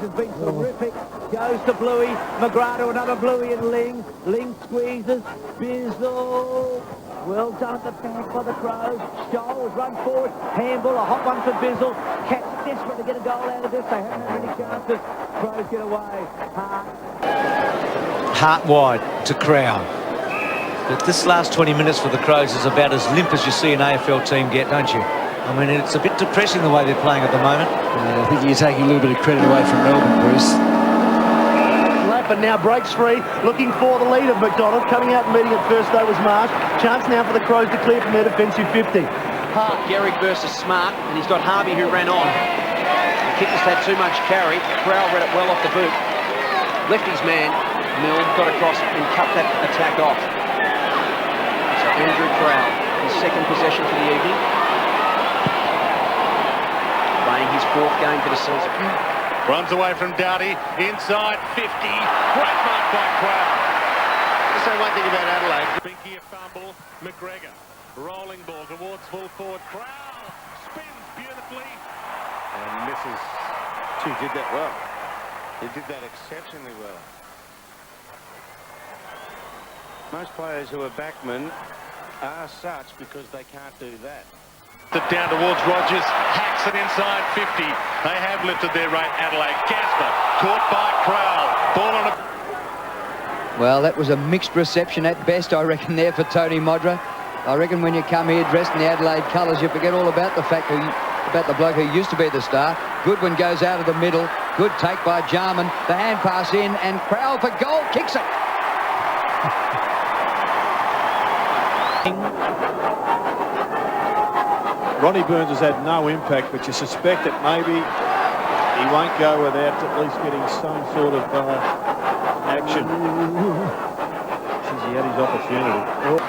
has been terrific. Goes to Bluey. McGrath, another Bluey and Ling. Ling squeezes. Bizzle. Well done at the back by the Crows. Scholes run forward. Handball, a hot one for Bizzle. Cats desperate to get a goal out of this. They haven't had many chances. Crows get away. Hart wide to Crown. But this last 20 minutes for the Crows is about as limp as you see an AFL team get, don't you? I mean, it's a bit depressing the way they're playing at the moment. I think you're taking a little bit of credit away from Melbourne, Bruce. Lappin now breaks free, looking for the lead of McDonald. Coming out and meeting at first though was Marsh. Chance now for the Crows to clear from their defensive 50. Hart, Gehrig versus Smart, and he's got Harvey who ran on. The kick just had too much carry. Crowell read it well off the boot. Left his man, Milne, got across and cut that attack off. So Andrew Crowell, his second possession for the evening. Playing his fourth game for the season. Runs away from Doughty, inside 50. Great mark by Crowell. Just say one thing about Adelaide. Binky a fumble, McGregor. Rolling ball towards full forward. Crowell spins beautifully and misses. He did that well. He did that exceptionally well. Most players who are backmen are such because they can't do that. Down towards Rogers, hacks it inside 50. They have lifted their rate, Adelaide. Gasper, caught by Crowell. Ball on a... Well, that was a mixed reception at best, I reckon, there for Tony Modra. I reckon when you come here dressed in the Adelaide colours, you forget all about the fact about the bloke who used to be the star. Goodwin goes out of the middle. Good take by Jarman. The hand pass in, and Crowell for goal, kicks it. Ronnie Burns has had no impact, but you suspect that maybe he won't go without at least getting some sort of action. Since he had his opportunity.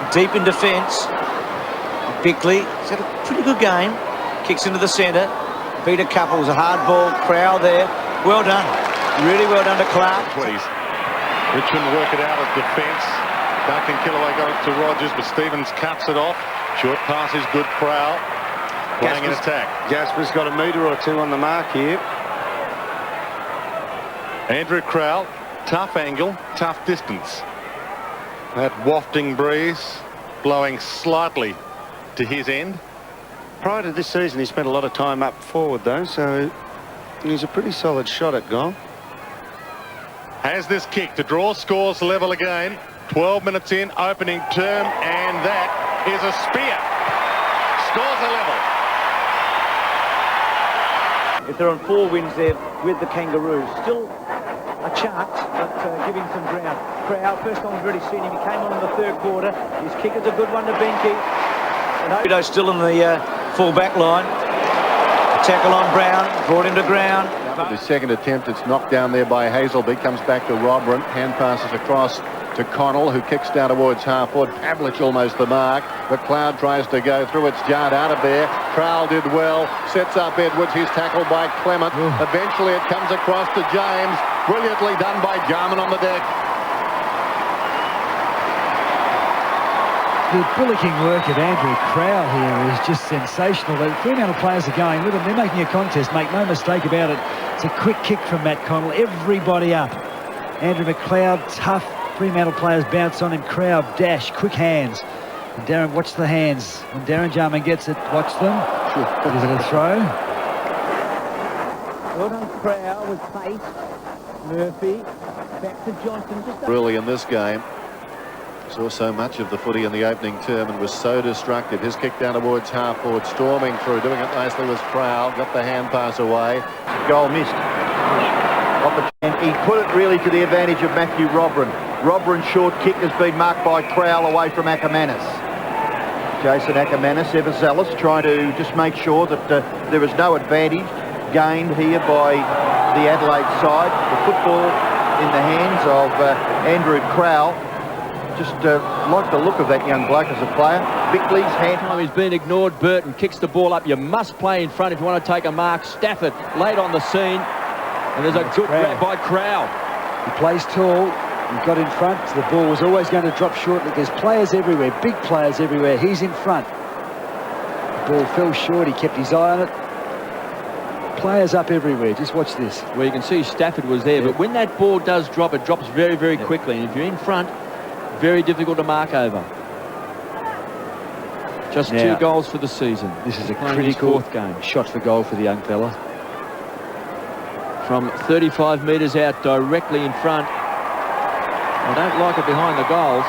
Deep in defence. Bickley, he's had a pretty good game. Kicks into the centre. Beat a couple. It was a hard ball. Crowd there. Well done. Really well done to Clark. Please. Richmond work it out of defence. Duncan Killaway got it to Rogers, but Stevens cuts it off. Short pass is good. Crowell playing an attack. Gasper's got a metre or two on the mark here. Andrew Crowell, tough angle, tough distance. That wafting breeze blowing slightly to his end. Prior to this season, he spent a lot of time up forward, though, so he's a pretty solid shot at goal. Has this kick to draw scores level again. 12 minutes in, opening term, and that is a spear. Scores a level. If they're on 4 wins there with the Kangaroos, still a chance, but giving some ground. Crowell, first time we've really seen him. He came on in the third quarter. His kick is a good one to Binky. And still in the full back line. Tackle on Brown, brought him to ground. The second attempt, it's knocked down there by Hazelby. Comes back to Robran. Hand passes across to Connell, who kicks down towards half forward. Pavlich almost the mark. McLeod tries to go through. It's jarred out of there. Crowell did well. Sets up Edwards. He's tackled by Clement. Eventually it comes across to James. Brilliantly done by Jarman on the deck. The bullocking work of Andrew Crowell here is just sensational. The Fremantle players are going with him. They're making a contest. Make no mistake about it. It's a quick kick from Matt Connell. Everybody up. Andrew McLeod, tough. Fremantle players bounce on him. Crowell, dash, quick hands. And Darren, watch the hands. When Darren Jarman gets it, watch them. Is it a throw? Well done, Crowell with pace. Murphy, back to Johnson. Just Early in this game. Saw so much of the footy in the opening term and was so destructive. His kick down towards half forward, storming through, doing it nicely was Crowell, got the hand pass away. Goal missed. He put it really to the advantage of Matthew Robran. Robran's short kick has been marked by Crowell away from Ackermanis. Jason Ackermanis, ever zealous, trying to just make sure that there is no advantage gained here by the Adelaide side. The football in the hands of Andrew Crowell. Just like the look of that young bloke as a player. Bickley's hand. He's been ignored. Burton kicks the ball up. You must play in front if you want to take a mark. Stafford late on the scene. And there's a good grab by Crowell. He plays tall. He got in front. The ball was always going to drop shortly. There's players everywhere, big players everywhere. He's in front. The ball fell short. He kept his eye on it. players up everywhere. Just watch this. Well, you can see Stafford was there, but when that ball does drop, it drops very, very quickly. And if you're in front, very difficult to mark over. Just Now, 2 goals for the season. This is a Playing his critical 4th game. shot for goal for the young fella. From 35 metres out, directly in front. I don't like it behind the goals.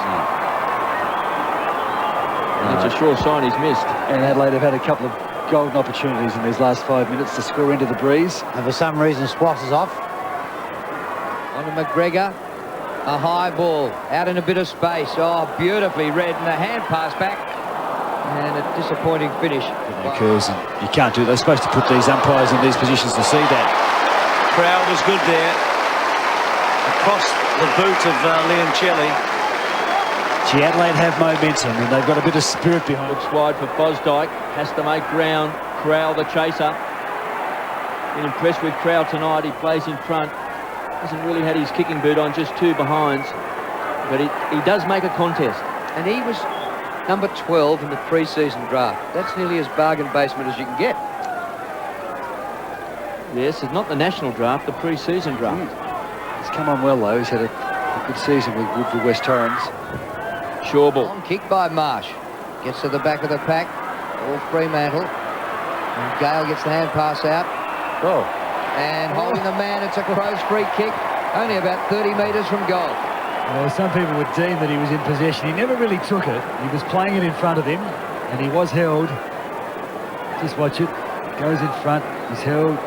It's a sure sign he's missed. And Adelaide have had a couple of golden opportunities in these last 5 minutes to score into the breeze. And for some reason, Swaffs is off. On to McGregor. A high ball out in a bit of space. Oh, beautifully read, and a hand pass back. And a disappointing finish. Occurs, and you can't do it. They're supposed to put these umpires in these positions to see that. Crowd was good there. Across the boot of Leoncelli. Gee, Adelaide have momentum, and they've got a bit of spirit behind. Looks wide for Fosdyke. Has to make ground. Crowell, the chaser. Been impressed with Crowell tonight. He plays in front. Hasn't really had his kicking boot on, just 2 behinds. But he does make a contest. And he was number 12 in the pre-season draft. That's nearly as bargain basement as you can get. Yes, it's not the national draft, the pre-season draft. He's come on well, though. He's had a good season with Woodville West Torrens. Shawball. Long kick by Marsh. Gets to the back of the pack. All Fremantle. And Gale gets the hand pass out. Oh. And holding the man, it's a Crows free kick. Only about 30 metres from goal. Well, some people would deem that he was in possession. He never really took it. He was playing it in front of him, and he was held. Just watch it. Goes in front. He's held.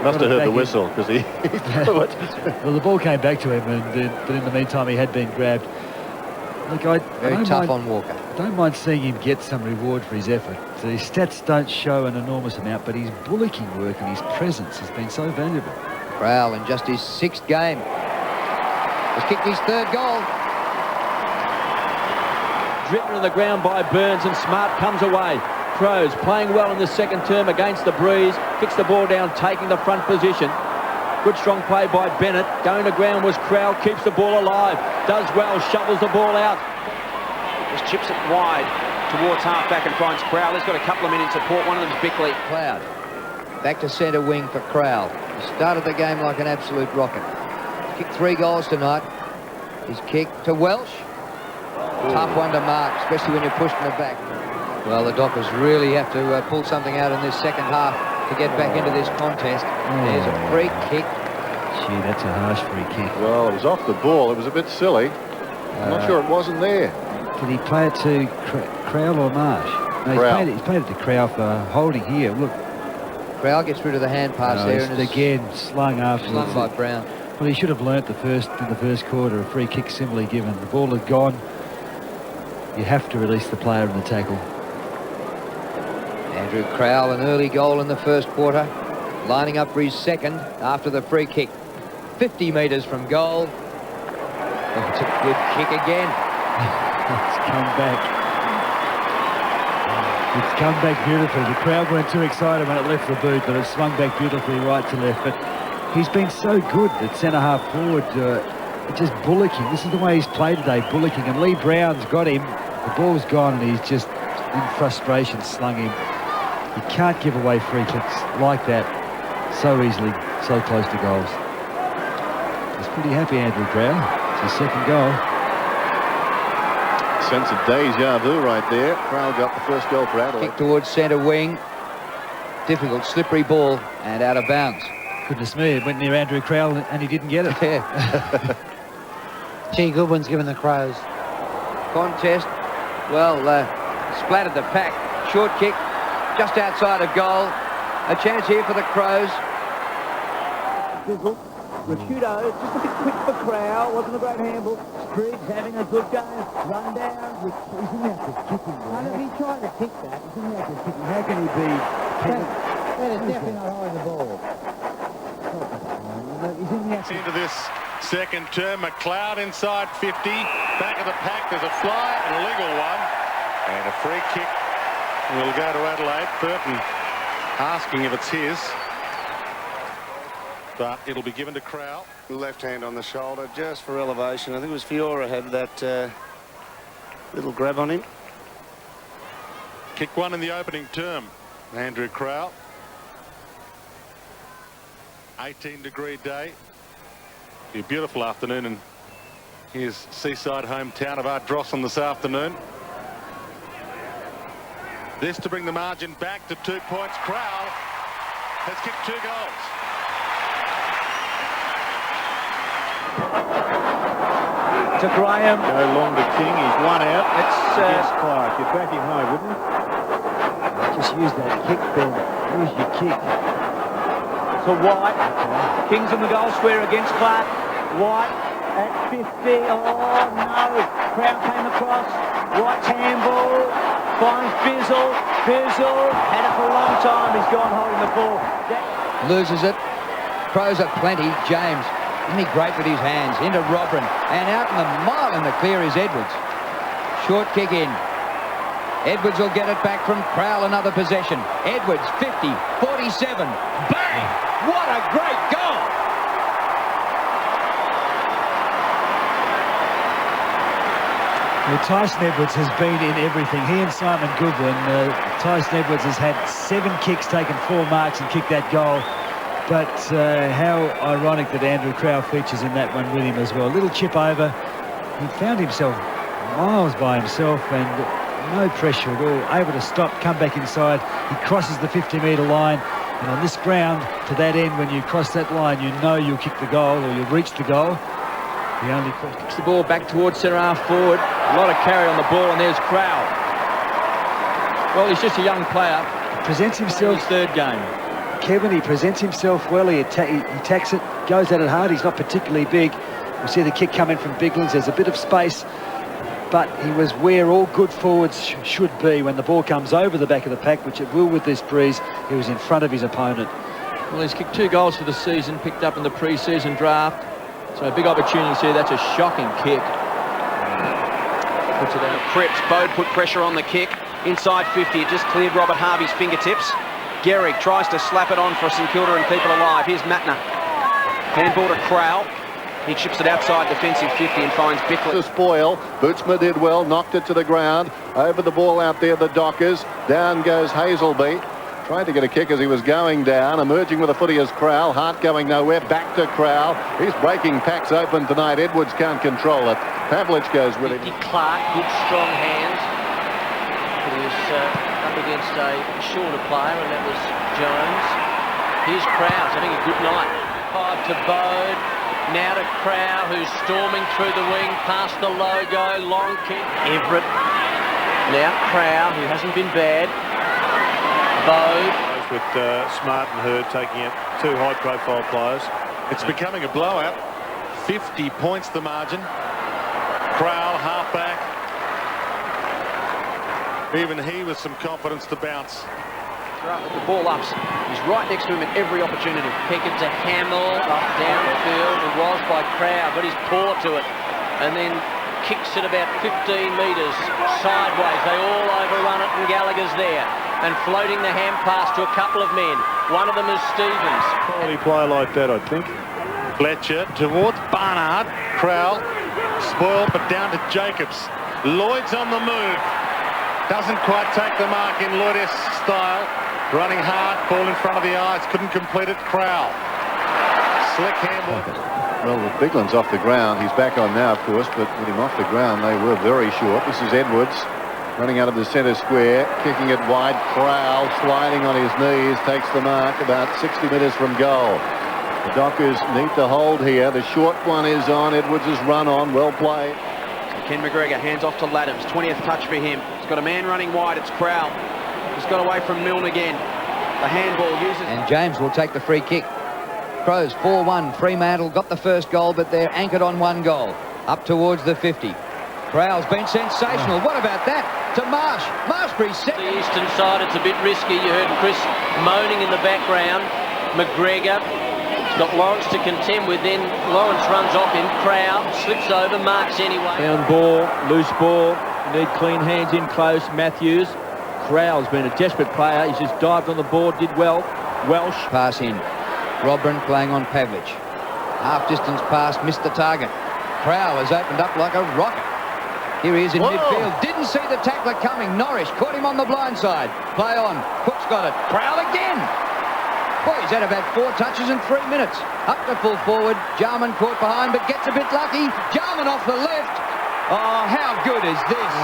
Must have heard the whistle because he threw it. Well, the ball came back to him, but in the meantime, he had been grabbed. Look, I Very don't tough mind, on Walker. I don't mind seeing him get some reward for his effort. So his stats don't show an enormous amount, but his bullocking work and his presence has been so valuable. Crowell in just his 6th game. He's kicked his 3rd goal. Driven to the ground by Burns, and Smart comes away. Crows playing well in the 2nd term against the breeze. Kicks the ball down, taking the front position. Good strong play by Bennett. Going to ground was Crowell, keeps the ball alive. Does well, shovels the ball out. Just chips it wide towards half-back and finds Crowell. He's got a couple of men in support. One of them's Bickley. Cloud. Back to centre wing for Crowell. He started the game like an absolute rocket. He's kicked 3 goals tonight. His kick to Welsh. Tough one to mark, especially when you're pushed in the back. Well, the Dockers really have to pull something out in this 2nd half to get back into this contest. There's a free kick. Gee, that's a harsh free kick. Well, it was off the ball. It was a bit silly. I'm not sure it wasn't there. Did he play it to Crowell or Marsh? No, Crowell. he's played it to Crowell for holding here. Look. Crowell gets rid of the hand pass No, there. it's And it's again slung afterwards. slung by Brown. Well, he should have learnt in the first quarter, a free kick similarly given. The ball had gone. You have to release the player in the tackle. Andrew Crowell, an early goal in the 1st quarter. Lining up for his 2nd after the free kick. 50 metres from goal. Oh, it's a good kick again. It's come back. It's come back beautifully. The crowd weren't too excited when it left the boot, but it swung back beautifully right to left. But he's been so good at centre-half forward, just bullocking. This is the way he's played today, bullocking. And Lee Brown's got him. The ball's gone, and he's just, in frustration, slung him. You can't give away free kicks like that so easily, so close to goals. He's pretty happy, Andrew Crowell. It's his 2nd goal. Sense of deja vu right there. Crowell got the 1st goal for Adelaide. Kick towards centre wing. Difficult, slippery ball and out of bounds. Goodness me, it went near Andrew Crowell and he didn't get it. Yeah. Gee, Goodwin's given the Crows. Contest. Well, splattered the pack. Short kick just outside of goal. A chance here for the Crows. Ricciuto, just a bit quick for Crowell, wasn't a great handball. Spriggs having a good go, run down. Isn't that just kicking? He tried to kick that. Isn't that just kicking? How can he be? That is definitely not holding the ball. He's in the Into this 2nd term, McLeod inside 50. Back of the pack, there's a fly, an illegal one. And a free kick will go to Adelaide. Burton asking if it's his. But it'll be given to Crowell. Left hand on the shoulder, just for elevation. I think it was Fiora had that little grab on him. Kick 1 in the opening term. Andrew Crowell. 18-degree day. A beautiful afternoon, and here's seaside hometown of Art Drossen this afternoon. This to bring the margin back to 2 points. Crowell has kicked 2 goals. To Graham. Go long to King. He's one out. It's Against Clark. You'd back him high, wouldn't you? Just use that kick, Ben. Use your kick. to White. King's in the goal square against Clark. White at 50. Oh no! Crown came across. White's handball finds Bizzle. Bizzle had it for a long time. He's gone holding the ball. Loses it. Crows are plenty. James, isn't he great with his hands? Into Robin. And out in the mile in the clear is Edwards. Short kick in. Edwards will get it back from Crowell, another possession. Edwards, 50, 47. Bang! What a great goal! Well, Tyson Edwards has been in everything. He and Simon Goodwin. Tyson Edwards has had 7 kicks, taken 4 marks and kicked that goal. But how ironic that Andrew Crowell features in that one with him as well. Little chip over. He found himself miles by himself and no pressure at all. Able to stop, come back inside. He crosses the 50-metre line. And on this ground, to that end, when you cross that line, you know you'll kick the goal or you'll reach the goal. The only question. Kicks the ball back towards centre half forward. A lot of carry on the ball, and there's Crowell. Well, he's just a young player. Presents himself. His third game. Kevin, he presents himself well. He attacks it, goes at it hard. He's not particularly big. We see the kick come in from Biglands. There's a bit of space, but he was where all good forwards should be when the ball comes over the back of the pack, which it will with this breeze. He was in front of his opponent. Well, he's kicked 2 goals for the season, picked up in the pre-season draft. So a big opportunity here. That's a shocking kick. Puts it out. Cripps, Bode put pressure on the kick. Inside 50, it just cleared Robert Harvey's fingertips. Gehrig tries to slap it on for St Kilda and keep it alive. Here's Matner. Handball to Crowell. He chips it outside defensive 50 and finds Bickley. To spoil. Bootsma did well, knocked it to the ground. Over the ball out there, the Dockers. Down goes Hazelby. Tried to get a kick as he was going down. Emerging with a footy is Crowell. Hart going nowhere. Back to Crowell. He's breaking packs open tonight. Edwards can't control it. Pavlich goes with it. Clark, good strong hands. He was up against a shorter player, and that was Jones. Here's Crowell having a good night. 5 to Bode. Now to Crowell, who's storming through the wing, past the logo, long kick. Everett. Now Crowell, who hasn't been bad. Bode. With Smart and Hurd taking out 2 high-profile players. It's becoming a blowout. 50 points the margin. Crowell, halfback. Even he with some confidence to bounce. Right with the ball ups. He's right next to him at every opportunity. Pickett to Hamill, up down the field. It was by Crowell, but he's poor to it. And then kicks it about 15 metres sideways. They all overrun it, and Gallagher's there. And floating the hand pass to a couple of men. One of them is Stevens. Quality player like that, I think. Fletcher towards Barnard. Crowell spoiled, but down to Jacobs. Lloyd's on the move. Doesn't quite take the mark in Lloyd-esque style. Running hard, ball in front of the eyes. Couldn't complete it. Crowell. Slick handball. Well, with Biglands off the ground, he's back on now, of course, but with him off the ground, they were very short. This is Edwards running out of the centre square, kicking it wide. Crowell sliding on his knees, takes the mark about 60 metres from goal. The Dockers need to hold here. The short one is on. Edwards has run on. Well played. Ken McGregor hands off to Laddams. 20th touch for him. He's got a man running wide. It's Crowell. He's got away from Milne again. The handball uses... And James will take the free kick. Crows 4-1. Fremantle got the first goal, but they're anchored on 1 goal. Up towards the 50. Crowell's been sensational. What about that? To Marsh. Marshbury set. The eastern side, it's a bit risky. You heard Chris moaning in the background. McGregor. He's got Lawrence to contend with. Then Lawrence runs off him. Crowell slips over. Marks anyway. Down ball. Loose ball. You need clean hands in close. Matthews. Crowell's been a desperate player. He's just dived on the board. Did well. Welsh. Pass in. Robin playing on Pavlich. Half-distance pass, missed the target. Crowell has opened up like a rocket. Here he is in midfield. Didn't see the tackler coming. Norris caught him on the blind side. Play on. Cook's got it. Crowell again. Boy, he's had about 4 touches in 3 minutes. Up to full forward. Jarman caught behind, but gets a bit lucky. Jarman off the left. Oh, how good is this?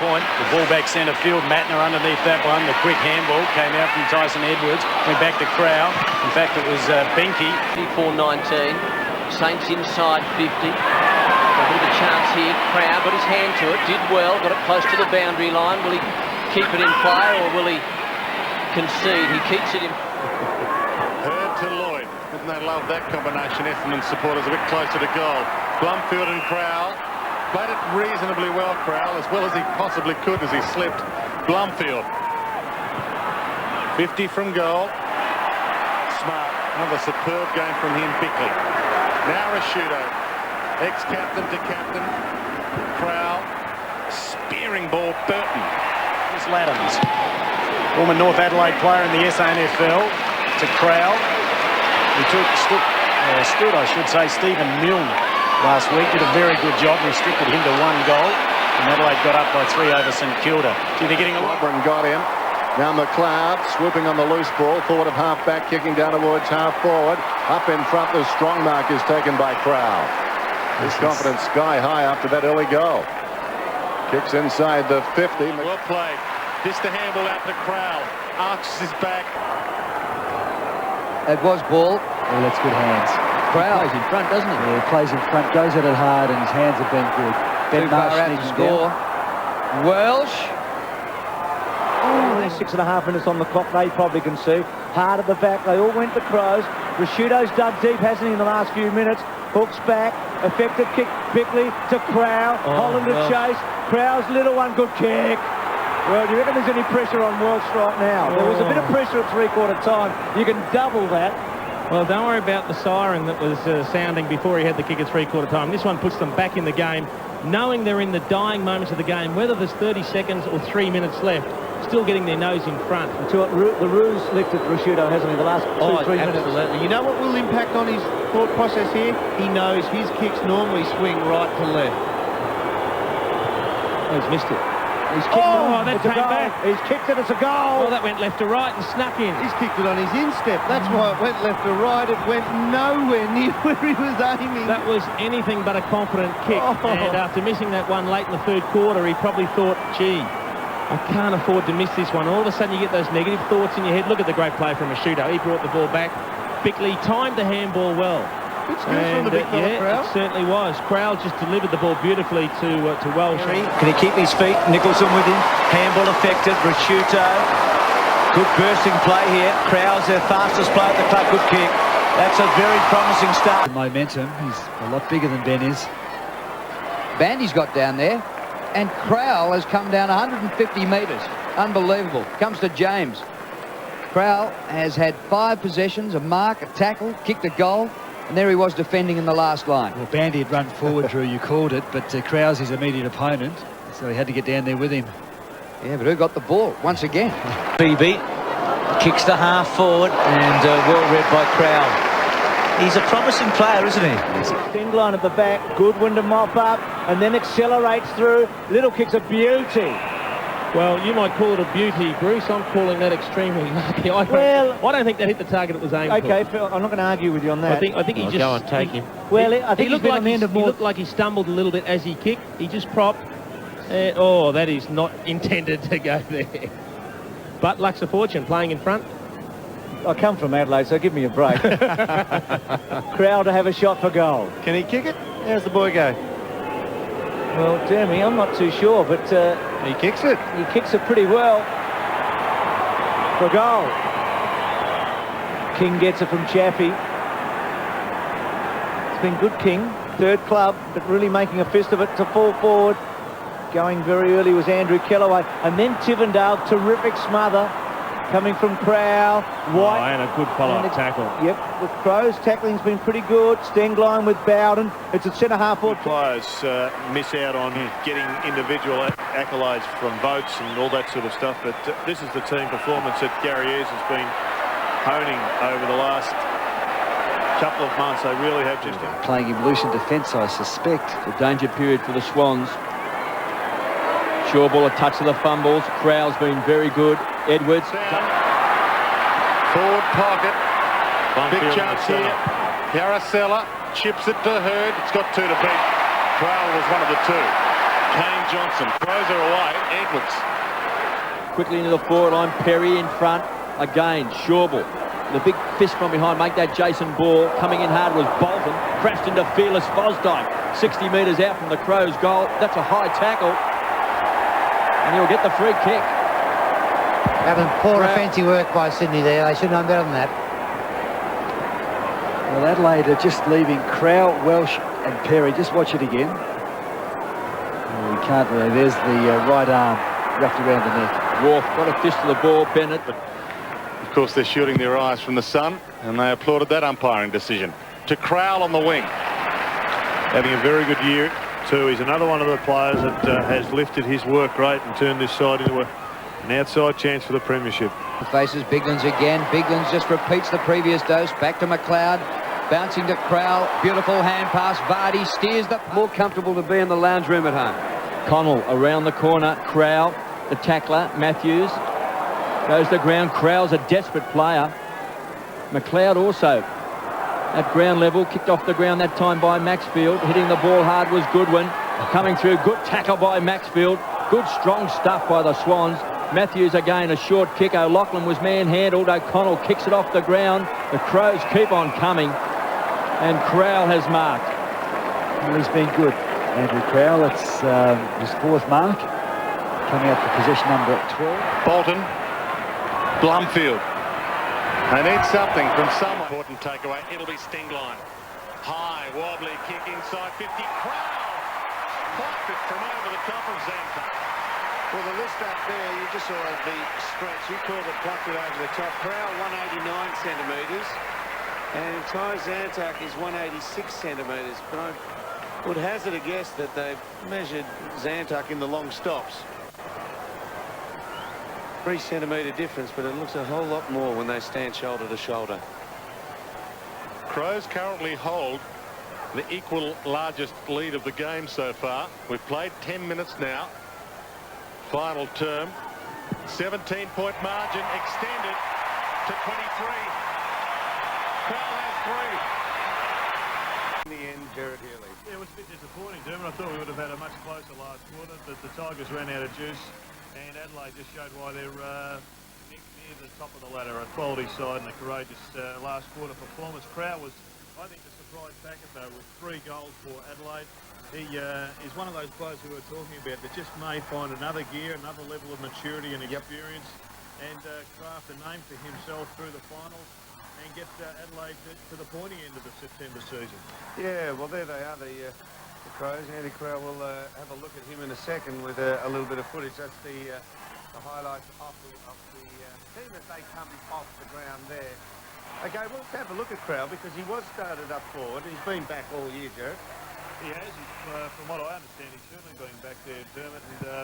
Point. The ball back centre field. Mattner underneath that one. The quick handball came out from Tyson Edwards. Went back to Crow. In fact, it was Binky. 54-19. Saints inside 50. A bit of a chance here. Crow got his hand to it. Did well. Got it close to the boundary line. Will he keep it in play or will he concede? He keeps it in. Hurd to Lloyd. Didn't they love that combination? Essendon supporters a bit closer to goal. Blumfield and Crowell. Played it reasonably well, Crowell, as well as he possibly could as he slipped. Blumfield. 50 from goal. Smart. Another superb game from him, Bickley. Now Rashudo. Ex-captain to captain. Crowell. Spearing ball, Burton. Chris Laddams. Former North Adelaide player in the SANFL. To Crowell. He stood, I should say, Stephen Milne last week. Did a very good job. Restricted him to 1 goal. And Adelaide got up by 3 over St Kilda. Do you think getting a lot? Robin got him. Now McLeod swooping on the loose ball. Forward of half back, kicking down towards half forward. Up in front, the strong mark is taken by Crowell. His confidence sky high after that early goal. Kicks inside the 50. Well played. Just a handball out to Crowell. Arches his back. It was ball. Oh, that's good hands. Crowell plays in front, doesn't he? Yeah, he plays in front, goes at it hard, and his hands have been good. Too far out to score. Welsh. Oh, there's 6.5 minutes on the clock. They probably can see. Hard at the back. They all went to Crows. Rashudo's dug deep, hasn't he, in the last few minutes? Hooks back. Effective kick. Bickley to Crow. Holland to chase. Crow's little one. Good kick. Well, do you reckon there's any pressure on Welsh right now? There was a bit of pressure at three-quarter time. You can double that. Well, don't worry about the siren that was sounding before he had the kick at three-quarter time. This one puts them back in the game, knowing they're in the dying moments of the game, whether there's 30 seconds or 3 minutes left, still getting their nose in front. The Roos lifted Rashudo, hasn't he, the last 2-3 minutes? Absolutely. You know what will impact on his thought process here? He knows his kicks normally swing right to left. Oh, he's missed it. He's kicked that came back. He's kicked it, it's a goal. Well, that went left to right and snuck in. He's kicked it on his instep. That's why it went left to right. It went nowhere near where he was aiming. That was anything but a confident kick. And after missing that one late in the third quarter, he probably thought, gee, I can't afford to miss this one. All of a sudden, you get those negative thoughts in your head. Look at the great play from Rashudo. He brought the ball back. Bickley timed the handball well. Good skills from the big fella, Crowell. It certainly was. Crowell just delivered the ball beautifully to Welsh. Can he keep his feet? Nicholson with him. Handball effective. Rashudo. Good bursting play here. Crowell's their fastest player at the club. Good kick. That's a very promising start. The momentum. He's a lot bigger than Ben is. Bandy's got down there, and Crowell has come down 150 metres. Unbelievable. Comes to James. Crowell has had 5 possessions, a mark, a tackle, kicked a goal, and there he was defending in the last line. Well, Bandy had run forward, Drew, you called it, but Crowell's his immediate opponent, so he had to get down there with him. Yeah, but who got the ball once again? BB kicks the half forward and well read by Crowell. He's a promising player, isn't he? Stengline at the back, Goodwin to mop up, and then accelerates through. Little kick's a beauty. Well, you might call it a beauty, Bruce. I'm calling that extremely lucky. I don't think that hit the target it was aimed for. Okay, Phil, I'm not going to argue with you on that. I think he just go and take him. Well, I think he looked like he looked like he stumbled a little bit as he kicked. He just propped. That is not intended to go there. But luck's a fortune playing in front. I come from Adelaide, so give me a break. Crowd to have a shot for goal. Can he kick it? How's the boy go? Well, Jeremy, I'm not too sure, but he kicks it. He kicks it pretty well for goal. King gets it from Chaffey. It's been good, King. Third club, but really making a fist of it to fall forward. Going very early was Andrew Kellaway. And then Tivendale, terrific smother. Coming from Crowell. White. And a good follow-up tackle. Yep, with Crows, tackling's been pretty good. Stengline with Bowden. It's a centre-half forward. Players miss out on getting individual accolades from votes and all that sort of stuff, but this is the team performance that Gary Ayres has been honing over the last couple of months. They really have just... Playing him loose in defence, I suspect. The danger period for the Swans. Shawball a touch of the fumbles. Crowell's been very good. Edwards. Forward pocket. Big chance here. Yarasella chips it to Hurd. It's got 2 to beat. Crowell was one of the 2. Kane Johnson throws her away. Edwards. Quickly into the forward line. Perry in front. Again, Shawble. The big fist from behind. Make that Jason Ball. Coming in hard was Bolton. Crashed into Fearless Fosdyke. 60 metres out from the Crows' goal. That's a high tackle. And he'll get the free kick. Having poor offensive work by Sydney there. They should have done better than that. Well, Adelaide are just leaving Crowell, Welsh and Perry. Just watch it again. Oh, we can't really. There's the right arm wrapped around the neck. Wolf got a fist to the ball. Bennett. But of course, they're shooting their eyes from the sun, and they applauded that umpiring decision. To Crowell on the wing. Having a very good year too. He's another one of the players that has lifted his work rate and turned this side into an outside chance for the premiership. Faces Biglands again. Biglands just repeats the previous dose. Back to McLeod. Bouncing to Crowell. Beautiful hand pass. Vardy steers the... More comfortable to be in the lounge room at home. Connell around the corner. Crowell, the tackler. Matthews goes to ground. Crowell's a desperate player. McLeod also at ground level. Kicked off the ground that time by Maxfield. Hitting the ball hard was Goodwin. Coming through. Good tackle by Maxfield. Good strong stuff by the Swans. Matthews again, a short kick. O'Loughlin was manhandled. O'Connell kicks it off the ground. The Crows keep on coming. And Crowell has marked. Well, he's been good, Andrew Crowell. It's his 4th mark. Coming up for position number 12. Bolton. Blumfield. They need something from someone. Important takeaway. It'll be Stingline. High, wobbly kick inside 50. Crowell plucked it from over the top of Zantac. Well, the list up there, you just saw the stretch. You called it plucked it over the top. Crowell 189 centimetres, and Ty Zantac is 186 centimetres. But I would hazard a guess that they've measured Zantac in the long stops. 3 centimetre difference, but it looks a whole lot more when they stand shoulder to shoulder. Crows currently hold the equal largest lead of the game so far. We've played 10 minutes now. Final term. 17-point margin extended to 23. Crowell has 3. In the end, Jared Healy. Yeah, it was a bit disappointing, Dermot. I thought we would have had a much closer last quarter, but the Tigers ran out of juice, and Adelaide just showed why they're near the top of the ladder, a quality side and a courageous last quarter performance. Crowell was, I think, the surprise packet, though, with 3 goals for Adelaide. He is one of those players who we're talking about that just may find another gear, another level of maturity and experience, and craft a name for himself through the finals and get Adelaide to the pointy end of the September season. Yeah, well, there they are, the Crows. Andy Crowell will have a look at him in a second with a little bit of footage. That's the highlights of the team as they come off the ground there. Okay, well, let's have a look at Crowell because he was started up forward. He's been back all year, Jared. He has. From what I understand, he's certainly been back there, Dermot.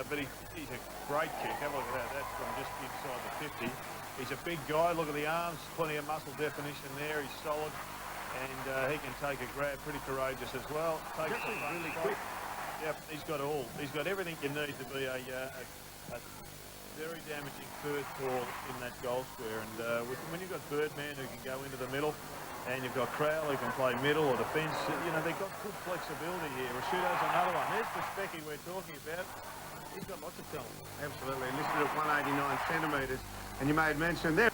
But he's a great kick. Have a look at that. That's from just inside the 50. He's a big guy. Look at the arms. Plenty of muscle definition there. He's solid. And he can take a grab. Pretty courageous as well. Takes the really quick. Yep, he's got all. He's got everything you need to be a very damaging third ball in that goal square. And when you've got Birdman who can go into the middle, and you've got Crowell who can play middle or defence, you know, they've got good flexibility here. Rashudo's another one. There's the Specky we're talking about. He's got lots of talent. Absolutely. Listed at 189 centimetres. And you made mention there.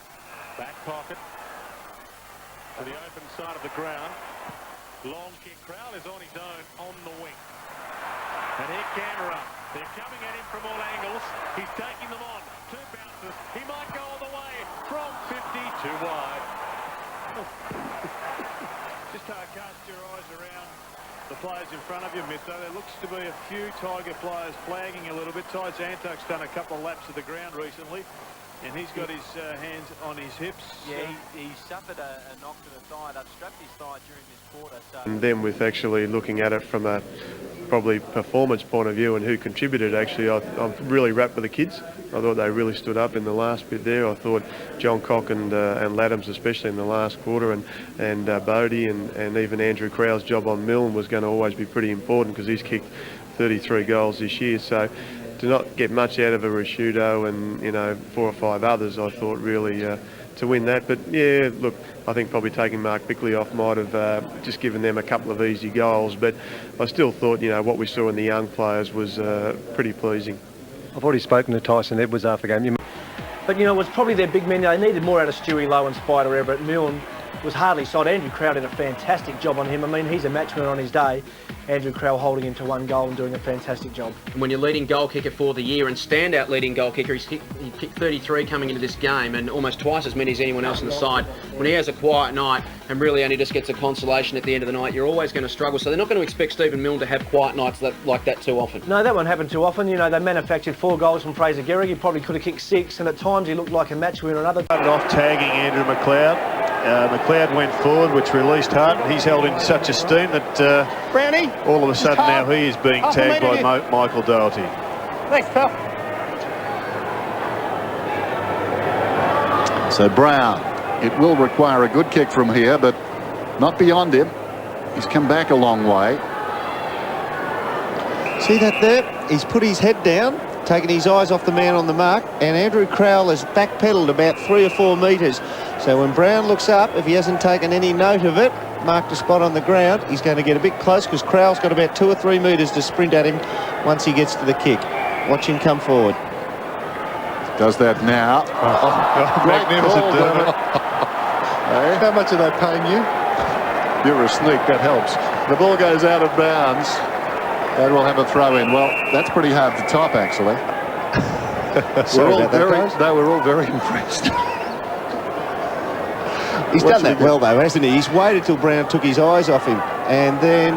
Back pocket to the open side of the ground. Long kick. Crowell is on his own on the wing. And here Canberra. They're coming at him from all angles. He's taking them on. 2 bounces. He might go all the way from 50 too wide. Just cast your eyes around the players in front of you, Mitho. There looks to be a few Tiger players flagging a little bit. Ty Zantac's done a couple of laps of the ground recently, and he's got his hands on his hips. Yeah, he suffered a knock to the thigh. They've strapped his thigh during this quarter. So. And then with actually looking at it from a probably performance point of view and who contributed, actually, I'm really wrapped with the kids. I thought they really stood up in the last bit there. I thought John Cock and Laddams, especially in the last quarter, and Bodie and even Andrew Crowell's job on Milne was going to always be pretty important because he's kicked 33 goals this year. So to not get much out of a Rashudo and 4 or 5 others, I thought really win that. But yeah, look, I think probably taking Mark Bickley off might have just given them a couple of easy goals. But I still thought, what we saw in the young players was pretty pleasing. I've already spoken to Tyson Edwards after the game. But, it was probably their big men. They needed more out of Stewie Lowe and Spider Everett. Milne was hardly sold. Andrew Crowell did a fantastic job on him. I mean, he's a match winner on his day. Andrew Crowell holding him to 1 goal and doing a fantastic job. And when you're leading goal kicker for the year and standout leading goal kicker, he kicked 33 coming into this game and almost twice as many as anyone else on the side. When he has a quiet night and really only just gets a consolation at the end of the night, you're always going to struggle. So they're not going to expect Stephen Milne to have quiet nights like that too often. No, that won't happen too often. They manufactured 4 goals from Fraser Gehrig. He probably could have kicked 6, and at times he looked like a match winner. Another off tagging Andrew McLeod. McLeod went forward, which released Hart. He's held in such esteem that Brownie, all of a sudden now he is being tagged by Michael Doherty. Thanks, pal. So Brown, it will require a good kick from here, but not beyond him. He's come back a long way. See that there? He's put his head down, taking his eyes off the man on the mark, and Andrew Crowell has backpedaled about 3 or 4 metres. So when Brown looks up, if he hasn't taken any note of it, marked a spot on the ground, he's going to get a bit close because Crowell's got about 2 or 3 metres to sprint at him once he gets to the kick. Watch him come forward. Does that now. Magnificent, Dermot. Hey? How much are they paying you? You're a sneak, that helps. The ball goes out of bounds and we'll have a throw in. Well, that's pretty hard to top, actually. They were all very impressed. He's done that well, though, hasn't he? He's waited till Brown took his eyes off him, and then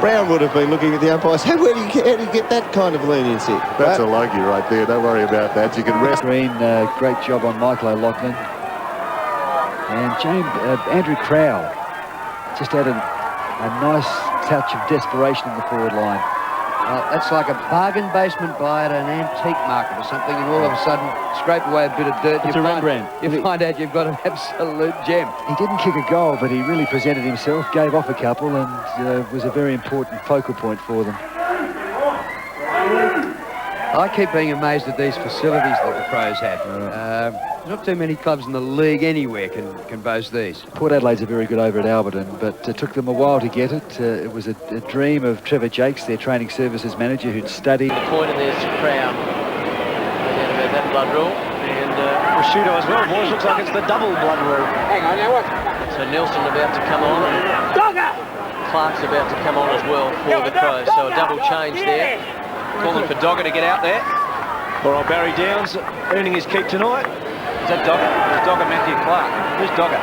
Brown would have been looking at the umpires. How do you get that kind of leniency? That's a logie right there. Don't worry about that. You can rest. Green, great job on Michael O'Loughlin. And Andrew Crowell just added a nice touch of desperation in the forward line. Well, that's like a bargain basement buy at an antique market or something, and all of a sudden scrape away a bit of dirt. It's a Rembrandt. You find out you've got an absolute gem. He didn't kick a goal, but he really presented himself, gave off a couple, and was a very important focal point for them. I keep being amazed at these facilities that the Crows have. Not too many clubs in the league anywhere can boast these. Port Adelaide's are very good over at Alberton, but it took them a while to get it. It was a dream of Trevor Jakes, their training services manager, who'd studied. The point, and there's Crown. Down about that blood rule. And Prosciutto as well, boys. Looks like it's the double blood rule. Hang on, now what? So Nelson about to come on. And Clark's about to come on as well for the Crows. So a double change there. Calling for Dogger to get out there. All right, Barry Downs earning his keep tonight. Is that Dogger? It's Dogger Matthew Clark. Who's Dogger?